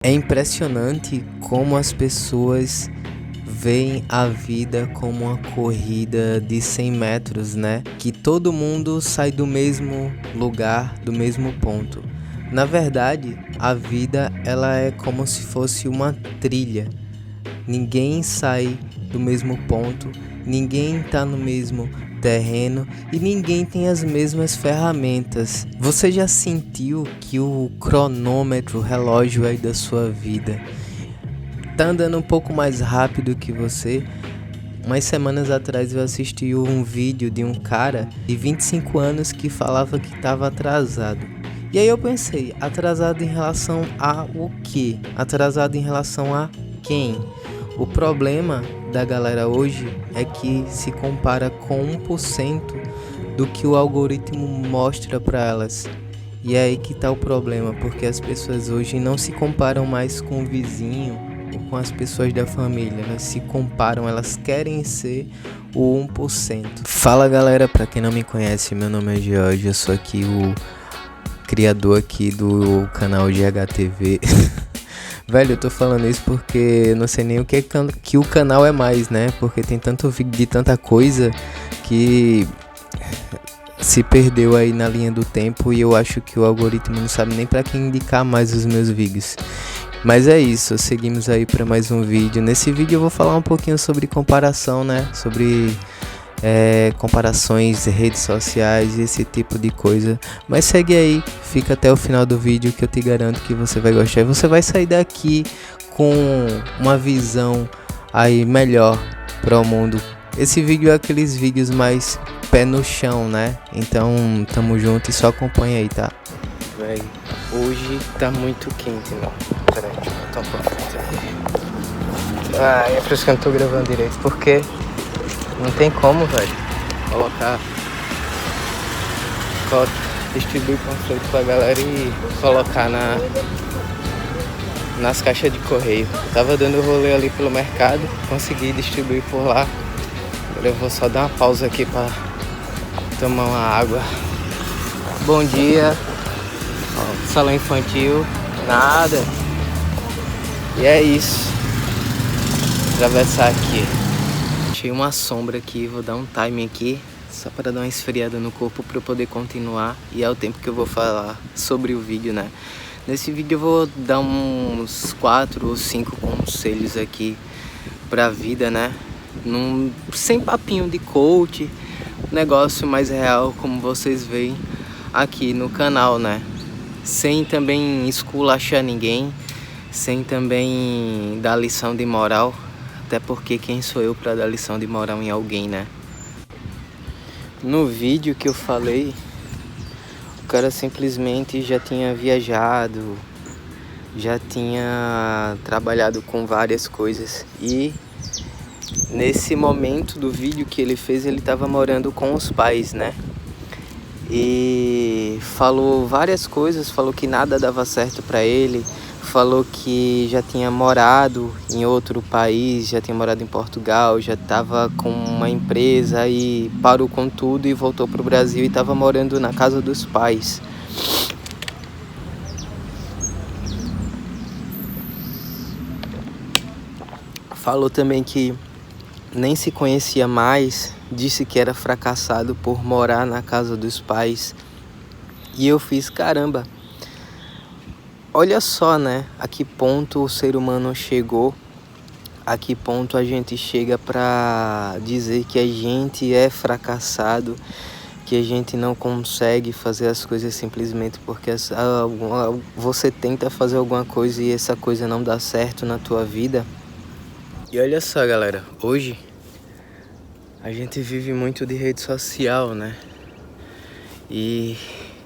É impressionante como as pessoas veem a vida como uma corrida de 100 metros, né? Que todo mundo sai do mesmo lugar, do mesmo ponto. Na verdade, a vida ela é como se fosse uma trilha. Ninguém sai do mesmo ponto, ninguém tá no mesmo terreno e ninguém tem as mesmas ferramentas. Você já sentiu que o cronômetro, o relógio aí da sua vida tá andando um pouco mais rápido que você? Umas semanas atrás eu assisti um vídeo de um cara de 25 anos que falava que estava atrasado. E aí eu pensei, atrasado em relação a o quê? Atrasado em relação a quem? O problema da galera hoje é que se compara com 1% do que o algoritmo mostra para elas. E é aí que tá o problema, porque as pessoas hoje não se comparam mais com o vizinho ou com as pessoas da família, elas se comparam, elas querem ser o 1%. Fala galera, pra quem não me conhece, meu nome é George, eu sou aqui o criador aqui do canal GHTV. Velho, eu tô falando isso porque eu não sei nem o que o canal é mais, né? Porque tem tanto vídeo de tanta coisa que se perdeu aí na linha do tempo e eu acho que o algoritmo não sabe nem pra quem indicar mais os meus vídeos. Mas é isso, seguimos aí para mais um vídeo. Nesse vídeo eu vou falar um pouquinho sobre comparação, né? Sobre comparações de redes sociais e esse tipo de coisa. Mas segue aí, fica até o final do vídeo que eu te garanto que você vai gostar. E você vai sair daqui com uma visão aí melhor para o mundo. Esse vídeo é aqueles vídeos mais pé no chão, né? Então tamo junto e só acompanha aí, tá? Véi, hoje tá muito quente, não. Peraí, deixa eu botar um pouco aqui. É por isso que eu não tô gravando direito, porque não tem como, velho, distribuir panfleto pra galera e colocar nas caixas de correio. Eu tava dando rolê ali pelo mercado, consegui distribuir por lá. Agora eu vou só dar uma pausa aqui pra tomar uma água. Bom dia. Ó, salão infantil, nada. E é isso. Atravessar aqui. Achei uma sombra aqui, vou dar um time aqui, só para dar uma esfriada no corpo para eu poder continuar. E é o tempo que eu vou falar sobre o vídeo, né? Nesse vídeo eu vou dar uns 4 ou 5 conselhos aqui pra vida, né? Sem papinho de coach, negócio mais real, como vocês veem aqui no canal, né? Sem também esculachar ninguém, sem também dar lição de moral. Até porque quem sou eu pra dar lição de moral em alguém, né? No vídeo que eu falei, o cara simplesmente já tinha viajado, já tinha trabalhado com várias coisas. E nesse momento do vídeo que ele fez, ele tava morando com os pais, né? E falou várias coisas, falou que nada dava certo pra ele. Falou que já tinha morado em outro país, já tinha morado em Portugal, já estava com uma empresa e parou com tudo e voltou para o Brasil e estava morando na casa dos pais. Falou também que nem se conhecia mais, disse que era fracassado por morar na casa dos pais. E eu fiz, caramba. Olha só, né, a que ponto o ser humano chegou, a que ponto a gente chega pra dizer que a gente é fracassado, que a gente não consegue fazer as coisas simplesmente porque você tenta fazer alguma coisa e essa coisa não dá certo na tua vida. E olha só, galera, hoje a gente vive muito de rede social, né, e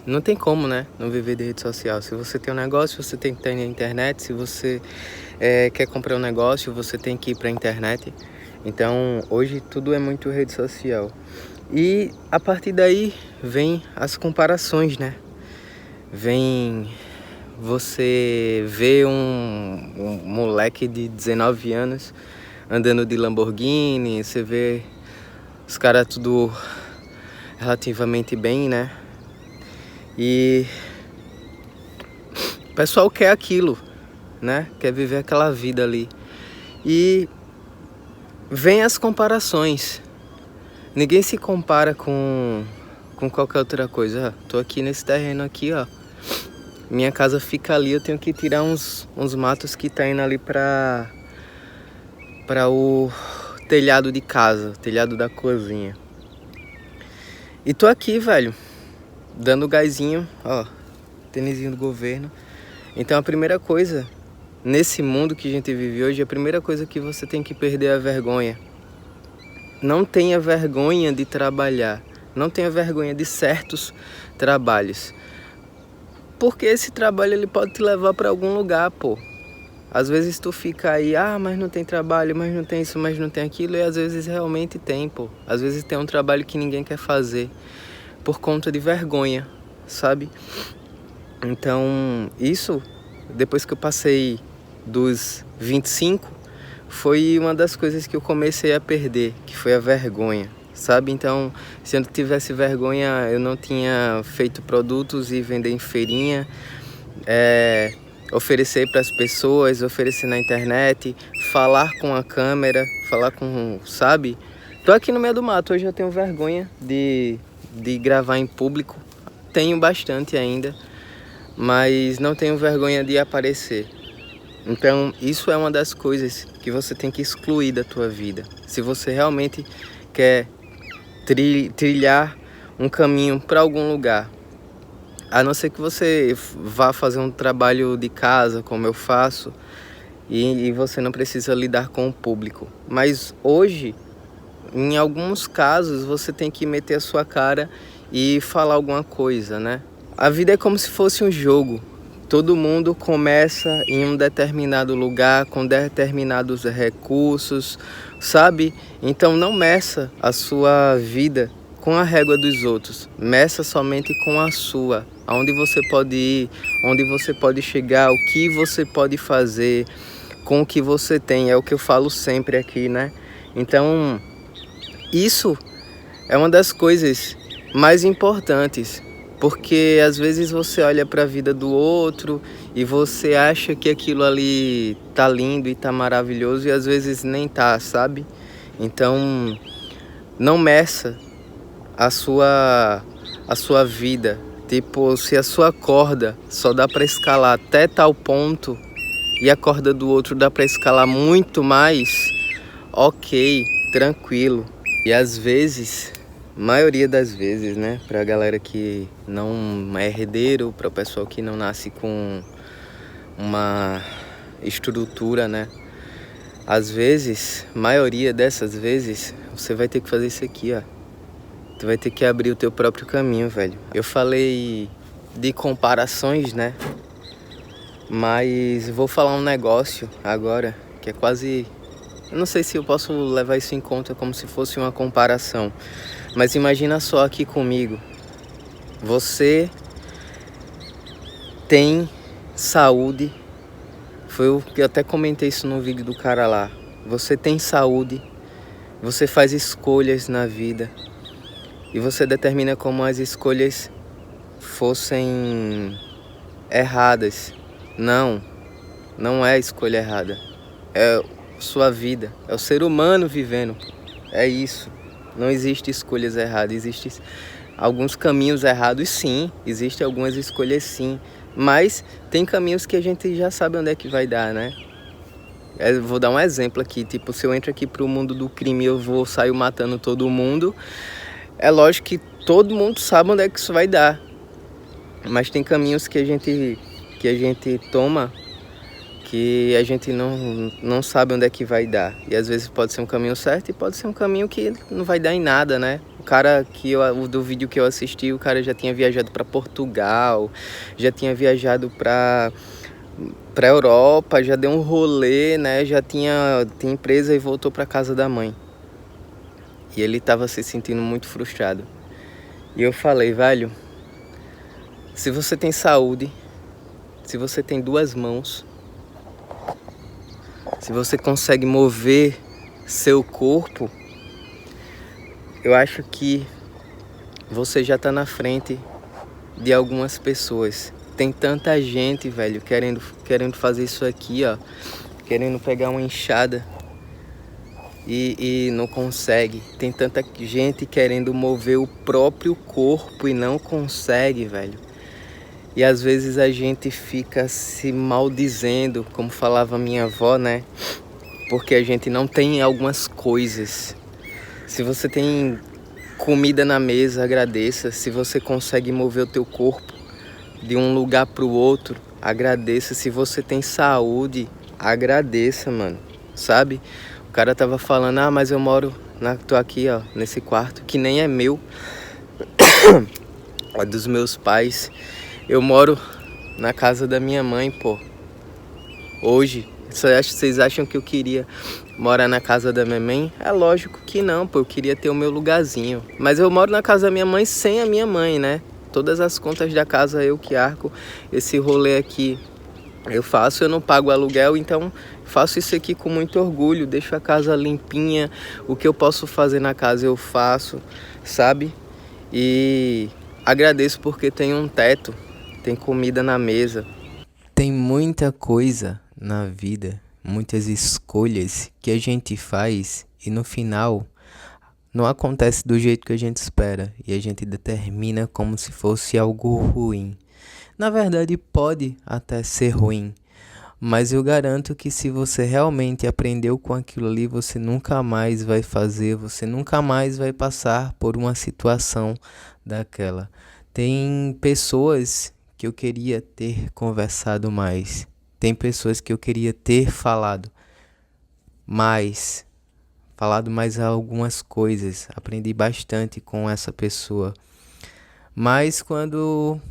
não tem como, né, não viver de rede social. Se você tem um negócio, você tem que ter na internet. Se você quer comprar um negócio, você tem que ir pra internet. Então, hoje tudo é muito rede social. E a partir daí vem as comparações, né? Vem você ver um moleque de 19 anos andando de Lamborghini. Você vê os caras tudo relativamente bem, né? E o pessoal quer aquilo. né? Quer viver aquela vida ali. E vem as comparações. Ninguém se compara com qualquer outra coisa. Tô aqui nesse terreno aqui, ó. Minha casa fica ali, eu tenho que tirar uns matos que tá indo ali para o telhado de casa, telhado da cozinha. E tô aqui, velho, dando gásinho, ó, tênisinho do governo. Então a primeira coisa, nesse mundo que a gente vive hoje, a primeira coisa que você tem que perder é a vergonha. Não tenha vergonha de trabalhar, não tenha vergonha de certos trabalhos. Porque esse trabalho ele pode te levar para algum lugar, pô. Às vezes tu fica aí, mas não tem trabalho, mas não tem isso, mas não tem aquilo. E às vezes realmente tem, pô. Às vezes tem um trabalho que ninguém quer fazer por conta de vergonha, sabe? Então, isso, depois que eu passei dos 25, foi uma das coisas que eu comecei a perder, que foi a vergonha, sabe? Então, se eu não tivesse vergonha, eu não tinha feito produtos e vender em feirinha, oferecer para as pessoas, oferecer na internet, falar com a câmera, falar com, sabe? Tô aqui no meio do mato, hoje eu tenho vergonha de gravar em público, tenho bastante ainda, mas não tenho vergonha de aparecer. Então isso é uma das coisas que você tem que excluir da tua vida. Se você realmente quer trilhar um caminho para algum lugar, a não ser que você vá fazer um trabalho de casa, como eu faço, e você não precisa lidar com o público. Mas hoje, em alguns casos, você tem que meter a sua cara e falar alguma coisa, né? A vida é como se fosse um jogo. Todo mundo começa em um determinado lugar, com determinados recursos, sabe? Então não meça a sua vida com a régua dos outros. Meça somente com a sua. Aonde você pode ir, onde você pode chegar, o que você pode fazer com o que você tem. É o que eu falo sempre aqui, né? Então, isso é uma das coisas mais importantes. Porque às vezes você olha para a vida do outro e você acha que aquilo ali tá lindo e tá maravilhoso e às vezes nem tá, sabe? Então, não meça a sua vida. Tipo, se a sua corda só dá para escalar até tal ponto e a corda do outro dá para escalar muito mais, ok, tranquilo. E às vezes, maioria das vezes, né, pra galera que não é herdeiro, para o pessoal que não nasce com uma estrutura, né, às vezes, maioria dessas vezes, você vai ter que fazer isso aqui, ó. Tu vai ter que abrir o teu próprio caminho, velho. Eu falei de comparações, né? Mas vou falar um negócio agora que é quase... Eu não sei se eu posso levar isso em conta como se fosse uma comparação. Mas imagina só aqui comigo. Você tem saúde. Foi o que eu até comentei isso no vídeo do cara lá. Você tem saúde. Você faz escolhas na vida. E você determina como as escolhas fossem erradas. Não é a escolha errada. É sua vida. É o ser humano vivendo. É isso. Não existe escolhas erradas. Existem alguns caminhos errados, sim. Existem algumas escolhas, sim. Mas tem caminhos que a gente já sabe onde é que vai dar, né? Eu vou dar um exemplo aqui. Tipo, se eu entro aqui pro mundo do crime e eu saio matando todo mundo... É lógico que todo mundo sabe onde é que isso vai dar. Mas tem caminhos que a gente toma que a gente não sabe onde é que vai dar. E às vezes pode ser um caminho certo e pode ser um caminho que não vai dar em nada, né? O cara do vídeo que eu assisti, o cara já tinha viajado para Portugal, já tinha viajado para Europa, já deu um rolê, né? Já tinha empresa e voltou para casa da mãe. E ele estava se sentindo muito frustrado. E eu falei, velho, se você tem saúde, se você tem 2 mãos, se você consegue mover seu corpo, eu acho que você já está na frente de algumas pessoas. Tem tanta gente, velho, querendo fazer isso aqui, ó. Querendo pegar uma enxada e não consegue. Tem tanta gente querendo mover o próprio corpo e não consegue, velho. E às vezes a gente fica se maldizendo, como falava minha avó, né? Porque a gente não tem algumas coisas. Se você tem comida na mesa, agradeça. Se você consegue mover o teu corpo de um lugar para o outro, agradeça. Se você tem saúde, agradeça, mano. Sabe? O cara tava falando, mas eu tô aqui, ó, nesse quarto, que nem é meu. É dos meus pais. Eu moro na casa da minha mãe, pô. Hoje, vocês acham que eu queria morar na casa da minha mãe? É lógico que não, pô. Eu queria ter o meu lugarzinho. Mas eu moro na casa da minha mãe sem a minha mãe, né? Todas as contas da casa eu que arco. Esse rolê aqui eu faço, eu não pago aluguel, então faço isso aqui com muito orgulho. Deixo a casa limpinha. O que eu posso fazer na casa eu faço, sabe? E agradeço porque tem um teto. Tem comida na mesa. Tem muita coisa na vida, muitas escolhas que a gente faz e no final não acontece do jeito que a gente espera e a gente determina como se fosse algo ruim. Na verdade, pode até ser ruim, mas eu garanto que se você realmente aprendeu com aquilo ali, você nunca mais vai fazer, você nunca mais vai passar por uma situação daquela. Tem pessoas que eu queria ter conversado mais. Tem pessoas que eu queria ter falado mais algumas coisas. Aprendi bastante com essa pessoa. Mas quando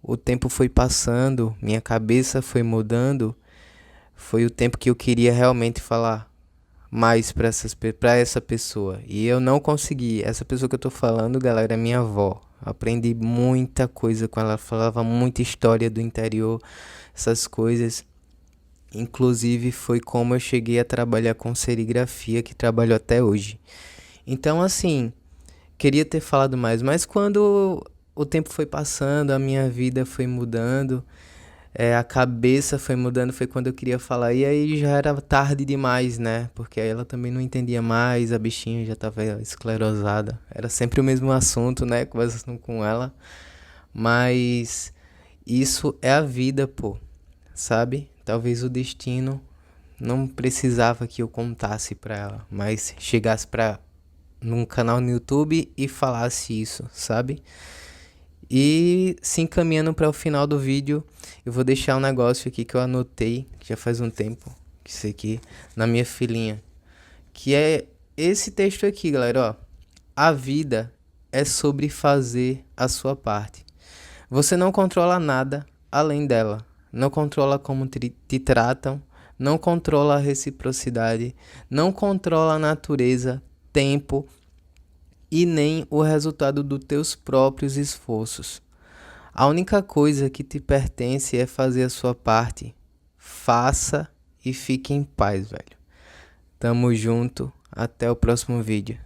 o tempo foi passando, minha cabeça foi mudando, foi o tempo que eu queria realmente falar mais para essa pessoa. E eu não consegui. Essa pessoa que eu tô falando, galera, é minha avó. Aprendi muita coisa com ela, falava muita história do interior, essas coisas. Inclusive foi como eu cheguei a trabalhar com serigrafia, que trabalho até hoje. Então assim, queria ter falado mais, mas quando o tempo foi passando, a minha vida foi mudando, a cabeça foi mudando, foi quando eu queria falar. E aí já era tarde demais, né? Porque aí ela também não entendia mais, a bichinha já tava esclerosada. Era sempre o mesmo assunto, né? Conversando com ela. Mas isso é a vida, pô. Sabe? Talvez o destino não precisava que eu contasse pra ela, mas chegasse num canal no YouTube e falasse isso, sabe? E se encaminhando para o final do vídeo, eu vou deixar um negócio aqui que eu anotei, que já faz um tempo, isso aqui, na minha filhinha. Que é esse texto aqui, galera, ó. A vida é sobre fazer a sua parte. Você não controla nada além dela. Não controla como te tratam, não controla a reciprocidade, não controla a natureza, tempo e nem o resultado dos teus próprios esforços. A única coisa que te pertence é fazer a sua parte. Faça e fique em paz, velho. Tamo junto, até o próximo vídeo.